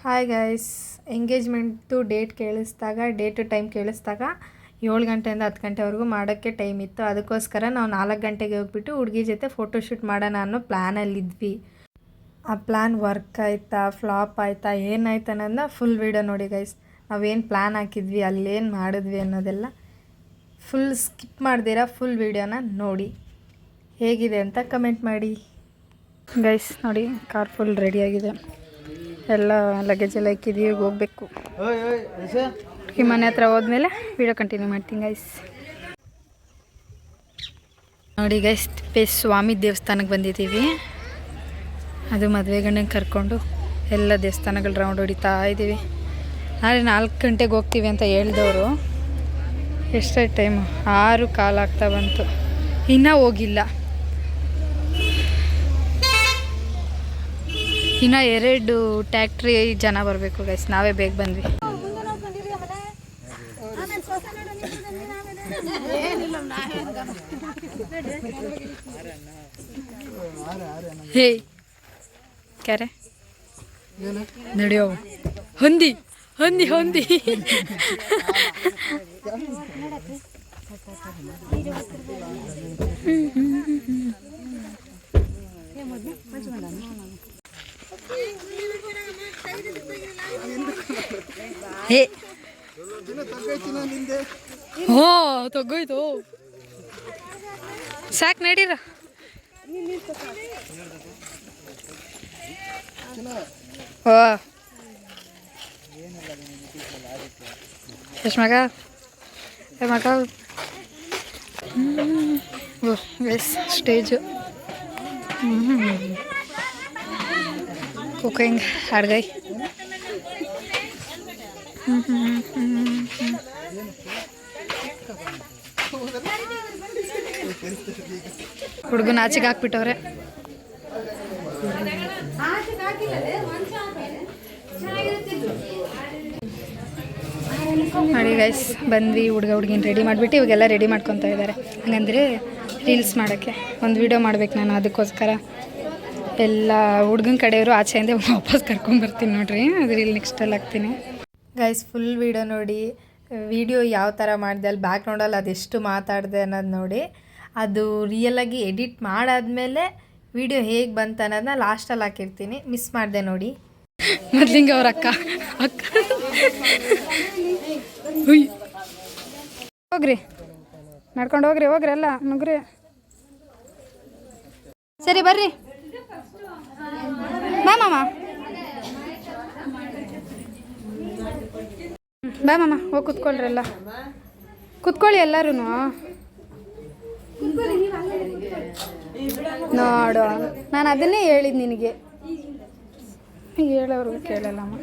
Hi guys, engagement date ಕೇಳಿಸ್ದಾಗ date time ಕೇಳಿಸ್ದಾಗ 7 ಗಂಟೆಯಿಂದ 10 ಗಂಟೆವರೆಗೂ ಮಾಡೋಕ್ಕೆ ಟೈಮ್ ಇತ್ತು. ಅದಕ್ಕೋಸ್ಕರ ನಾವು 4 ಗಂಟೆಗೆ ಹೋಗ್ಬಿಟ್ಟು ಹುಡುಗಿ ಜೊತೆ ಫೋಟೋಶೂಟ್ ಮಾಡೋಣ ಅನ್ನೋ ಪ್ಲ್ಯಾನಲ್ಲಿದ್ವಿ. ಆ ಪ್ಲ್ಯಾನ್ ವರ್ಕ್ ಆಯಿತಾ, ಫ್ಲಾಪ್ ಆಯಿತಾ, ಏನಾಯ್ತು ಅನ್ನೋದನ್ನ ಫುಲ್ ವೀಡಿಯೋ ನೋಡಿ ಗೈಸ್. ನಾವೇನು ಪ್ಲ್ಯಾನ್ ಹಾಕಿದ್ವಿ, ಅಲ್ಲೇನು ಮಾಡಿದ್ವಿ ಅನ್ನೋದೆಲ್ಲ ಫುಲ್ ಸ್ಕಿಪ್ ಮಾಡ್ದಿರಾ ಫುಲ್ ವೀಡಿಯೋನ ನೋಡಿ. ಹೇಗಿದೆ ಅಂತ ಕಮೆಂಟ್ ಮಾಡಿ ಗೈಸ್. ನೋಡಿ, ಕಾರ್ ಫುಲ್ ರೆಡಿಯಾಗಿದೆ, ಎಲ್ಲ ಲಗೇಜ್ ಎಲ್ಲ ಇಕ್ಕಿದ್ದೀವಿ, ಹೋಗಬೇಕು. ಈ ಮನೆ ಹತ್ರ ಹೋದ್ಮೇಲೆ ವೀಡಿಯೋ ಕಂಟಿನ್ಯೂ ಮಾಡ್ತೀನಿ ಗೈಸ್. ನೋಡಿ ಗೈಸ್, ಸ್ವಾಮಿ ದೇವಸ್ಥಾನಕ್ಕೆ ಬಂದಿದ್ದೀವಿ. ಅದು ಮದುವೆ ಗಂಡಂಗೆ ಕರ್ಕೊಂಡು ಎಲ್ಲ ದೇವಸ್ಥಾನಗಳು ರೌಂಡ್ ಹೊಡಿತಾ ಇದ್ದೀವಿ. ನಾಳೆ 4 ಗಂಟೆಗೆ ಹೋಗ್ತೀವಿ ಅಂತ ಹೇಳಿದವರು. ಎಷ್ಟಾಯ್ತು ಟೈಮು? 6:15 ಆಗ್ತಾ ಬಂತು, ಇನ್ನೂ ಹೋಗಿಲ್ಲ. ಇನ್ನು 2 ಟ್ಯಾಕ್ಟ್ರಿ ಜನ ಬರಬೇಕು ಗೈಸ್, ನಾವೇ ಬೇಗ ಬಂದ್ವಿ. ಹೇ ಕ್ಯಾರೆ ನಡೆಯೋ, ಹೊಂದಿ ಹೊಂದಿ ಹೊಂದಿ ಹೇ ಹೋ ತಗೋಯ್ತು, ಸಾಕು ನಡೀರ. ಓ ಎಷ್ಟು ಮಗ ಮಗ. ವೆಸ್ ಸ್ಟೇಜು ಕುಕಿಂಗ್ ಅಡ್ಗೈ. ಹುಡುಗನ ಆಚೆಗೆ ಹಾಕ್ಬಿಟ್ಟವ್ರೆ. ನೋಡಿ ಗೈಸ್, ಬಂದ್ವಿ. ಹುಡುಗಿನ ರೆಡಿ ಮಾಡಿಬಿಟ್ಟು ಇವಾಗೆಲ್ಲ ರೆಡಿ ಮಾಡ್ಕೊತಾ ಇದ್ದಾರೆ. ಹಂಗಂದರೆ ರೀಲ್ಸ್ ಮಾಡೋಕ್ಕೆ ಒಂದು ವಿಡಿಯೋ ಮಾಡ್ಬೇಕು ನಾನು. ಅದಕ್ಕೋಸ್ಕರ ಎಲ್ಲ ಹುಡುಗನ ಕಡೆಯವರು ಆಚೆಯಿಂದ ವಾಪಸ್ ಕರ್ಕೊಂಬರ್ತೀನಿ ನೋಡ್ರಿ. ಅದು ರೀಲ್ ನೆಕ್ಸ್ಟಲ್ಲಿ ಹಾಕ್ತೀನಿ ಗೈಸ್. ಫುಲ್ ವಿಡಿಯೋ ನೋಡಿ. ವಿಡಿಯೋ ಯಾವ ಥರ ಮಾಡಿದೆ, ಅಲ್ಲಿ ಬ್ಯಾಕ್ಗ್ರೌಂಡಲ್ಲಿ ಅದೆಷ್ಟು ಮಾತಾಡಿದೆ ಅನ್ನೋದು ನೋಡಿ. ಅದು ರಿಯಲಾಗಿ ಎಡಿಟ್ ಮಾಡಾದ್ಮೇಲೆ ವಿಡಿಯೋ ಹೇಗೆ ಬಂತು ಅನ್ನೋದನ್ನ ಲಾಸ್ಟಲ್ಲಿ ಹಾಕಿರ್ತೀನಿ, ಮಿಸ್ ಮಾಡಿದೆ ನೋಡಿ. ಮೊದಲಿಂಗ ಅವ್ರ ಅಕ್ಕ ಹೋಗ್ರಿ, ನಡ್ಕೊಂಡು ಹೋಗ್ರಿ ಎಲ್ಲ ನುಗ್ರಿ. ಸರಿ ಬರ್ರಿ, ಬಾ ಮಾಮ, ಬಾ ಮಾಮ, ಹೋಗಿ ಕುತ್ಕೊಳ್ರಿ. ಎಲ್ಲ ಕುತ್ಕೊಳ್ಳಿ ಎಲ್ಲರೂ. ನೋಡು, ನಾನು ಅದನ್ನೇ ಹೇಳಿದ್ದು ನಿನಗೆ, ಹೇಳೋರು ಕೇಳಲ್ಲಮ್ಮ.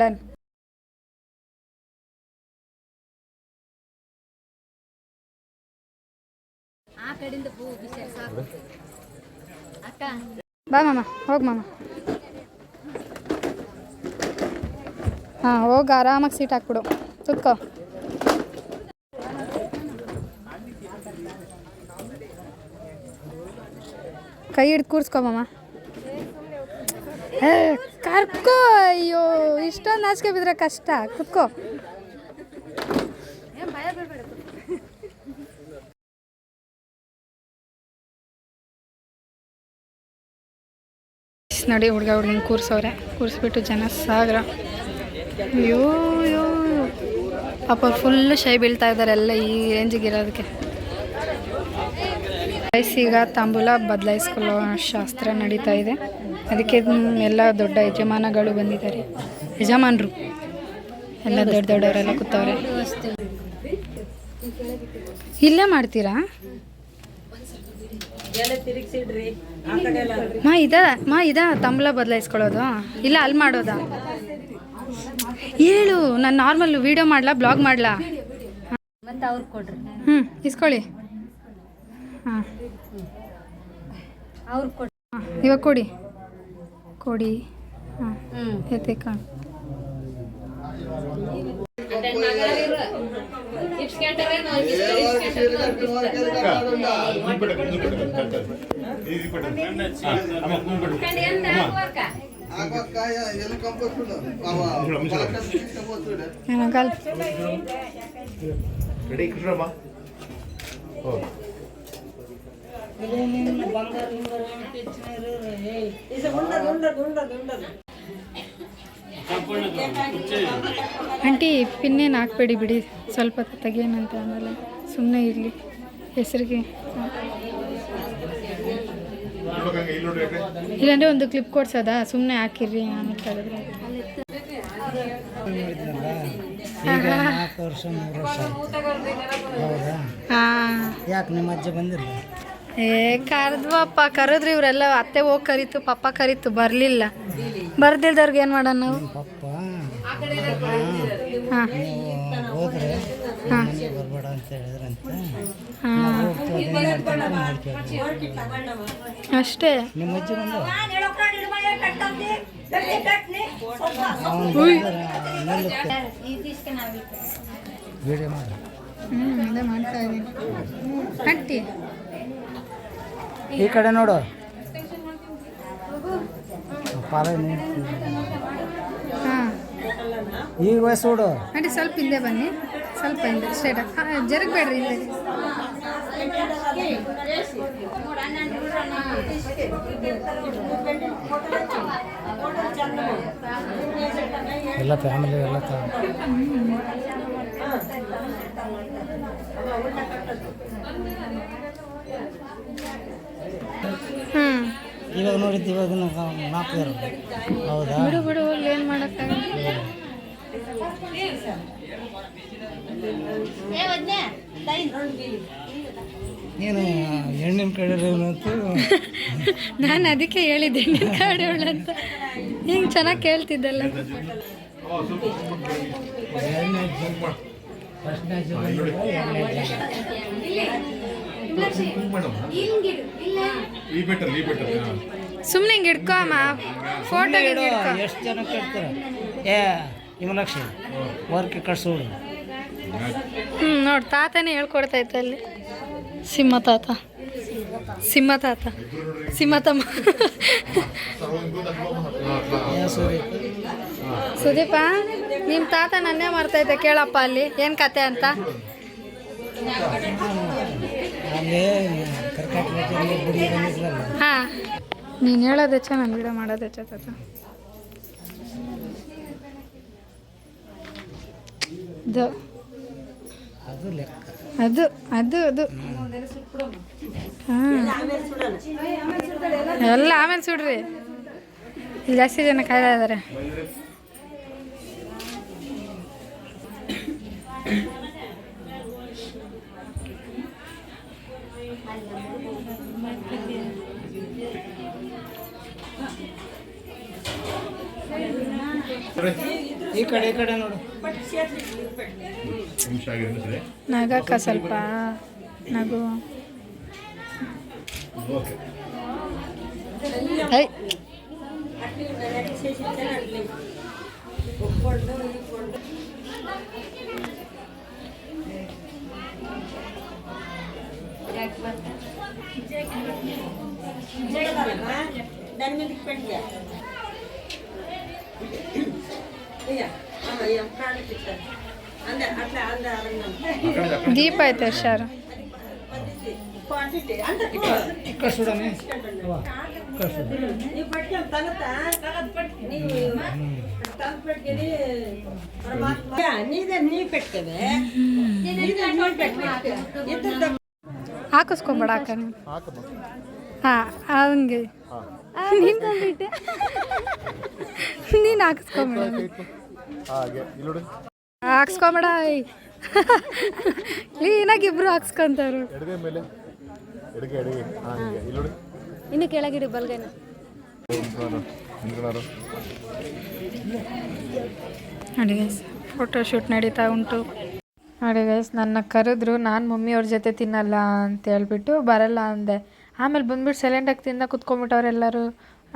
ಡನ್. ಬಾ ಮಾಮ, ಹೋಗಿ ಮಾಮ. ಹಾಂ, ಹೋಗಿ ಆರಾಮಾಗಿ ಸೀಟ್ ಹಾಕ್ಬಿಡು, ಕುತ್ಕೋ. ಕೈ ಹಿಡ್ದು ಕೂರಿಸ್ಕೊ ಮಾಮ. ಕರ್ಕೋ. ಅಯ್ಯೋ, ಇಷ್ಟೊಂದು ನಾಚಿಕೆ ಬಿದ್ದರೆ ಕಷ್ಟ. ಕುತ್ಕೋ. ನೋಡಿ, ಹುಡುಗಿನ ಕೂರಿಸವ್ರೆ. ಕೂರಿಸ್ಬಿಟ್ಟು ಜನ ಸಾಗರ. ಅಯ್ಯೋ ಅಯ್ಯೋ ಪಾಪ ಫುಲ್ಲು ಶೈ ಬೀಳ್ತಾ ಇದ್ದಾರೆ ಎಲ್ಲ ಈ ರೇಂಜಿಗೆ ಇರೋದಕ್ಕೆ. ಈಗ ತಾಂಬೂಲ ಬದಲಾಯಿಸ್ಕೊಳ್ಳೋ ಶಾಸ್ತ್ರ ನಡೀತಾ ಇದೆ. ಅದಕ್ಕೆ ಎಲ್ಲ ದೊಡ್ಡ ಯಜಮಾನಗಳು ಬಂದಿದ್ದಾರೆ. ಯಜಮಾನರು ಎಲ್ಲ ದೊಡ್ಡವರೆಲ್ಲ ಕೂತವ್ರೆ. ಇಲ್ಲೇ ಮಾಡ್ತೀರಾ? ಮಾ ಇದಾ ತಾಂಬೂಲ ಬದಲಾಯಿಸ್ಕೊಳ್ಳೋದು? ಇಲ್ಲ ಅಲ್ಲಿ ಮಾಡೋದಾ? ಹೇಳು, ನಾನು ನಾರ್ಮಲ್ ವೀಡಿಯೋ ಮಾಡ್ಲಾ, ಬ್ಲಾಗ್ ಮಾಡ್ಲಾ? ಇಸ್ಕೊಳ್ಳಿ. ಹಾಂ, ಇವಾಗ ಕೊಡಿ. ಹಾಂ ಎತ್ತಿಕ ಆಂಟಿ ಪಿನ್ನೇನು ಹಾಕ್ಬೇಡಿ ಬಿಡಿ, ಸ್ವಲ್ಪ ತೆಗೇನಂತ ಆಮೇಲೆ ಸುಮ್ಮನೆ ಇರಲಿ ಹೆಸರಿಗೆ. ಇಲ್ಲಾಂದರೆ ಒಂದು ಕ್ಲಿಪ್ ಕೊಡ್ಸೋದಾ? ಸುಮ್ಮನೆ ಹಾಕಿರ್ರಿ ಆಮೇಲೆ ತೆಗೆದ್ರೆ. ಹಾಂ ಯಾಕೆ ನಿಮ್ಮ ಅಜ್ಜ ಬಂದಿಲ್ಲ? ಕರೆದ್ವಪ್ಪ, ಕರೆದ್ರಿ ಇವರೆಲ್ಲ. ಅತ್ತೆ ಹೋಗಿ ಕರೀತು, ಪಪ್ಪ ಕರೀತು, ಬರಲಿಲ್ಲ. ಬರ್ದಿಲ್ದವ್ರಿಗೆ ಏನು ಮಾಡೋಣ ನಾವು? ಪಪ್ಪ ಹಾಂ ಹೋದ್ರೆ ಹಾಂ ಬರಬೇಡ ಅಂತ ಹೇಳಿದ್ರಂತೆ. ಅಷ್ಟೇ. ನಿಮ್ಮ ಅಜ್ಜಿ ಬಂದು ವಿಡಿಯೋ ಮಾಡಿ. ಅದೇ ಮಾಡ್ತಾ ಇದ್ದೀನಿ ಆಂಟಿ. ಈ ಕಡೆ ನೋಡು, ಪಾಲ ಹಾಂ ಈಗ ವಯಸ್ಸು ನೋಡು. ಆಂಟಿ ಸ್ವಲ್ಪ ಹಿಂದೆ ಬನ್ನಿ, ಸ್ವಲ್ಪ ಹಿಂದೆ ಸ್ಟ್ರೇಟ್ ಜರಗಬೇಡ್ರಿ ಹಿಂದೆ. ಎಲ್ಲ ಫ್ಯಾಮಿಲಿ ಎಲ್ಲ ಇವಾಗ ನೋಡಿದ್ದು ಇವಾಗ ನಾಲ್ಕು. ಹೌದಾ? ಬಿಡು ಬಿಡು, ಹೋಗ್ಲಿ, ಏನು ಮಾಡೋಕ್ಕಾಗಲ್ಲ. ಏನು ಹೆಣ್ಣಿನ ಕಡೆ ಅಂತ ನಾನು ಅದಕ್ಕೆ ಹೇಳಿದ್ದೆ ಹೆಣ್ಣಿನ ಕಡೆಯವಳು ಅಂತ. ಹಿಂಗೆ ಚೆನ್ನಾಗಿ ಕೇಳ್ತಿದ್ದಲ್ಲ. ಸುಮ್ಮನೆ ಹಿಂಗೆ ಹಿಡ್ಕೊ ಅಮ್ಮ, ಫೋಟೋ ಎಷ್ಟು ಜನ ಕೇಳ್ತಾರೆ? ವಿಮಲಾಕ್ಷಿ ವರ್ಕ್ ಕಳ್ಸೋಡು. ನೋಡಿ ತಾತನೇ ಹೇಳ್ಕೊಡ್ತೈತೆ ಅಲ್ಲಿ. ಸಿಂಹ ತಾತ, ಸಿಂಹ ತಾತ, ಸಿಂಹತಮ್ಮ. ಸುದೀಪ, ನಿಮ್ಮ ತಾತ ನನ್ನೇ ಮರ್ತೈತೆ, ಕೇಳಪ್ಪ ಅಲ್ಲಿ ಏನು ಕತೆ ಅಂತ. ಹಾಂ, ನೀನು ಹೇಳೋದು ಹೆಚ್ಚ, ನಾನು ವಿಡಿಯೋ ಮಾಡೋದು ಹೆಚ್ಚ ತಾತ. ಅದು ಅದು ಅದು ಹಾಂ, ಎಲ್ಲ ಆಮೇಲೆ ಸುಡ್ರಿ. ಇಲ್ಲಿ ಜಾಸ್ತಿ ಜನ ಕಾಯ್ತಾ ಇದ್ದಾರೆ. ಈ ಕಡೆ ನೋಡು. ನಗಕ್ಕ ಸ್ವಲ್ಪ ನಗು. ಐ ದೀಪ ಐತೆ ಶಾರು. ಹಾಕಿಸ್ಕೊಂಬೇಡ ಅಕ್ಕ ನೀನು. ಹಾಂ ಹಂಗೆ ನೀನು ಬಂದ್ಬಿಟ್ಟೆ, ನೀನು ಹಾಕಿಸ್ಕೊಂಬೇಡ, ಹಾಕ್ಸ್ಕೊಂಬೇಡ. ಕ್ಲೀನಾಗಿ ಇಬ್ರು ಹಾಕ್ಸ್ಕೊಂತಾರು. ಇನ್ನು ಕೆಳಗಿಡಿ ಬಲ್ಗೈನ. ನೋಡಿ ಗೈಸ್, ಫೋಟೋಶೂಟ್ ನಡೀತಾ ಉಂಟು. ನೋಡಿ ಗೈಸ್, ನನ್ನ ಕರೆದ್ರು, ನಾನು ಮಮ್ಮಿಯವ್ರ ಜೊತೆ ತಿನ್ನಲ್ಲ ಅಂತ ಹೇಳ್ಬಿಟ್ಟು ಬರಲ್ಲ ಅಂದೆ. ಆಮೇಲೆ ಬಂದ್ಬಿಟ್ಟು ಸೈಲೆಂಟಾಗಿ ತಿಂದ ಕುತ್ಕೊಂಡ್ಬಿಟ್ಟವ್ರು ಎಲ್ಲರೂ.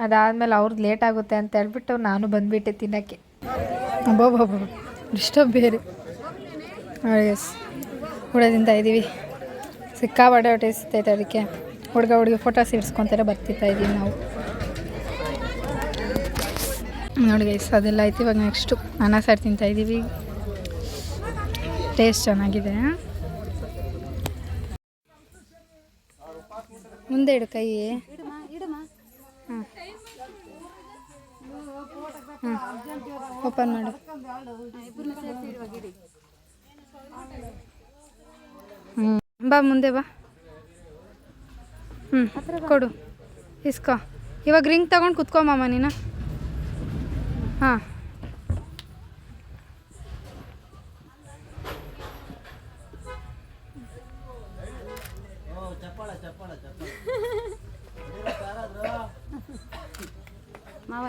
ಅದಾದಮೇಲೆ ಅವ್ರದ್ದು ಲೇಟ್ ಆಗುತ್ತೆ ಅಂತ ಹೇಳ್ಬಿಟ್ಟು ನಾನು ಬಂದುಬಿಟ್ಟೆ ತಿನ್ನೋಕ್ಕೆ. ಅಬ್ಬಬ್ಬಬ್ಬ ಡಿಸ್ಟರ್ಬ್ ಬೇರೆ. ಎಸ್ ಹುಡುಗ ತಿಂತಾ ಇದ್ದೀವಿ. ಸಿಕ್ಕಾಪಟ್ಟೆ ಹೊಟ್ಟೆ ಸಿಗ್ತೈತೆ, ಅದಕ್ಕೆ ಹುಡುಗಿ ಫೋಟೋಸ್ ಇಡ್ಸ್ಕೊತಾರೆ ಬರ್ತಿರ್ತಾ ಇದ್ದೀವಿ ನಾವು. ನೋಡಿ ಗೈಸ್ ಅದೆಲ್ಲ ಆಯ್ತು. ಇವಾಗ ನೆಕ್ಸ್ಟು ಅನ್ನ ಸಾರು ತಿಂತಾಯಿದ್ದೀವಿ. ಟೇಸ್ಟ್ ಚೆನ್ನಾಗಿದೆ. ಮುಂದೆ ಇಡು ಕೈ. ಹಾಂ ಹಾಂ ಓಪನ್ ಮಾಡು. ಬಾ ಮುಂದೆ ಬಾ. ಕೊಡು ಇಸ್ಕೋ. ಇವಾಗ ರಿಂಗ್ ತಗೊಂಡು ಕುತ್ಕೊಮ್ಮ ನೀನು. ಹಾಂ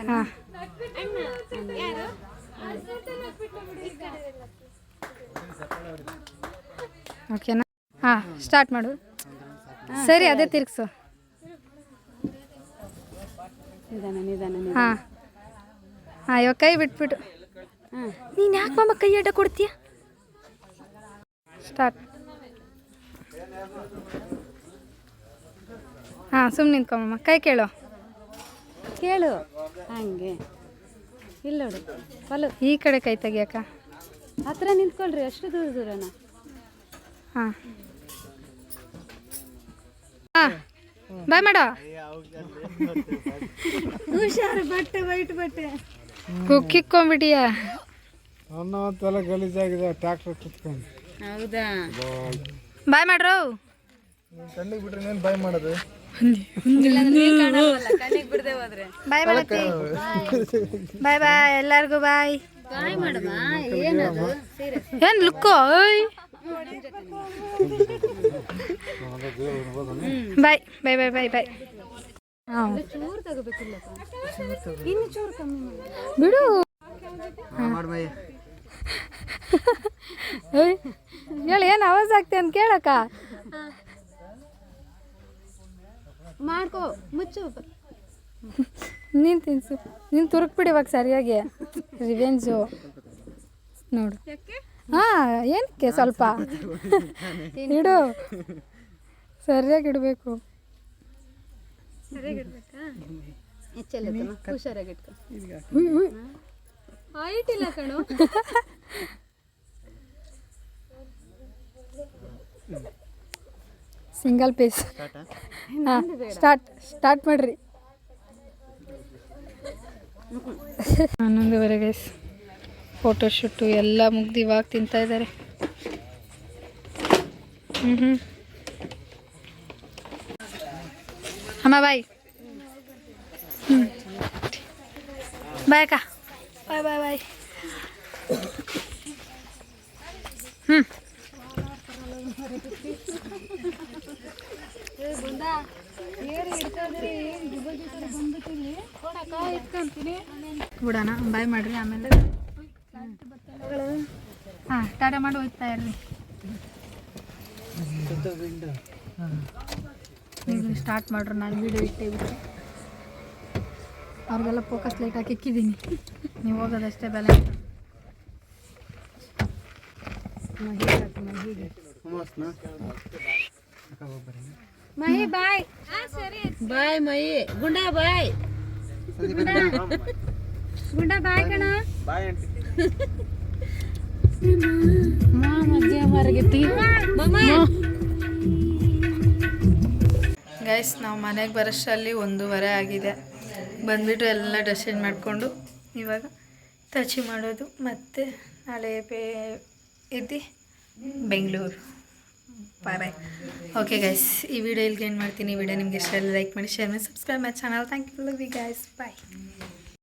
ಹಾಂ ಓಕೆನಾ? ಹಾಂ ಸ್ಟಾರ್ಟ್ ಮಾಡು. ಸರಿ ಅದೇ ತಿರ್ಗಿಸು. ಹಾಂ ಹಾಂ ಇವಾಗ ಕೈ ಬಿಟ್ಬಿಟ್ಟು. ನೀನು ಯಾಕೆ ಮಾಮ ಕೈ ಅಡ್ಡ ಕೊಡ್ತೀಯ? ಸ್ಟಾರ್ಟ್. ಹಾಂ ಸುಮ್ಮನೆ ನಿಂತ್ಕೊಮ್ಮ. ಕೈ ಕೇಳು ಹಂಗೆ ಇಲ್ಲ ನೋಡಿ ಫಲು ಈ ಕಡೆ ಕೈ ತೆಗಿಯಕ್ಕ. ಹತ್ರ ನಿಂತ್ಕೊಳ್ರಿ, ಅಷ್ಟು ದೂರನ. ಹಾಂ ಹಾಂ ಬಾಯ್ ಮಾಡೋ. ಹುಷಾರು, ಬಟ್ಟೆ ವೈಟ್ ಬಟ್ಟೆ ಕುಕ್ಕಿಕ್ಕೊಂಬಿಟ್ಟಿಯಾ? ಅನ್ನೋಂತೆಲ್ಲ ಗಲೀಜಾಗಿದೆ ಟ್ಯಾಕ್ಟ್ರ್ ಕುತ್ಕೊಂಡು. ಹೌದಾ? ಬಾಯ್ ಮಾಡ್ರು. ಕಣ್ಣಿಗೆ ಬಿಟ್ರೆ ಏನು ಬಾಯ್ ಮಾಡೋದು? ಕಣ್ಣಿಗೆ ಬಿಡದೆ ಹೋದ್ರೆ ಬಾಯ್ ಮಾಡತ್ತಿ. ಬಾಯ್ ಬಾಯ್ ಎಲ್ಲರಿಗೂ ಬಾಯ್. ಬಾಯ್ ಮಾಡಮ್ಮ. ಏನದು ಸೀರೆ? ಏನು ಲುಕ್ಕು? ಓಯ್ ಬಾಯ್ ಬಾಯ್ ಬಾಯ್ ಬಾಯ್ ಬಾಯ್. ಹಾಂ ಚೂರು ತಗೋಬೇಕಿಲ್ಲಪ್ಪ, ಇನ್ನು ಚೂರು ಕಮ್ಮಿ ಬಿಡು. ಹೇಳಿ ಏನು ಆವಾಜ್ ಆಗ್ತೆ ಅಂತ ಕೇಳಕ್ಕ. ಮಾಡ್ಕೋ, ಮುಚ್ಚು. ನೀನು ತಿನ್ಸು. ನೀನು ತುರುಕ್ಬಿಡಿ ಇವಾಗ ಸರಿಯಾಗಿ. ರಿವೆಂಜು ನೋಡು. ಹಾಂ ಏನಕ್ಕೆ ಸ್ವಲ್ಪ ಇಡು, ಸರಿಯಾಗಿ ಇಡಬೇಕು. ಹುಷಾರಾಗಿಟ್ಕೊ. ಹೈಟ್ ಇಲ್ಲ ಕಣು. Single piece. ಹಾಂ ಸ್ಟಾರ್ಟ್ ಮಾಡಿರಿ. 11:30 ಗೈಸ್. ಫೋಟೋಶೂಟು ಎಲ್ಲ ಮುಗ್ದು ಇವಾಗ ತಿಂತಾ ಇದ್ದಾರೆ. ಅಮ್ಮ ಬಾಯ್. ಬಾಯ್ ಅಕ್ಕ. ಬಾಯ್ ಬಾಯ್ ಬಾಯ್. ಬಿಡೋಣ. ಬಾಯ್ ಮಾಡ್ರಿ ಆಮೇಲೆ. ಹಾಂ ಟಾಟಾ ಮಾಡಿ ಹೋಗ್ತಾ ಇರ್ರಿ. ನೀವು ಸ್ಟಾರ್ಟ್ ಮಾಡ್ರಿ, ನಾನು ವೀಡಿಯೋ ಇಟ್ಟೇ ಬಿಟ್ಟೆ. ಅವ್ರಿಗೆಲ್ಲ ಫೋಕಸ್ ಲೈಟ್ ಹಾಕಿ ಇಕ್ಕಿದ್ದೀನಿ. ನೀವು ಹೋಗೋದಷ್ಟೇ ಬೆಲೆ. ಮಹಿ ಬಾಯ್. ಬಾಯ್ ಮಯಿ. ಗುಂಡ ಬಾಯ್. ಗುಂಡ ಬಾಯ್ ಕಣ. ಗೈಸ್ ನಾವು ಮನೆಗೆ ಬರೋಷ್ಟರಲ್ಲಿ 1:30 ಆಗಿದೆ. ಬಂದುಬಿಟ್ಟು ಎಲ್ಲ ಡ್ರೆಸ್ ಚೇಂಜ್ ಮಾಡಿಕೊಂಡು ಇವಾಗ ತಚಿ ಮಾಡೋದು, ಮತ್ತು ನಾಳೆ ಎದ್ದು ಬೆಂಗಳೂರು. ಬಾಯ್ ಬಾಯ್. ಓಕೆ ಗೈಸ್, ಈ ವಿಡಿಯೋ ಇಲ್ಲಿಗೆ ಏನು ಮಾಡ್ತೀನಿ. ಈ ವಿಡಿಯೋ ನಿಮಗೆ ಇಷ್ಟ ಲೈಕ್ ಮಾಡಿ, ಶೇರ್ ಮಾಡಿ, subscribe my channel. Thank you, love you guys. Bye.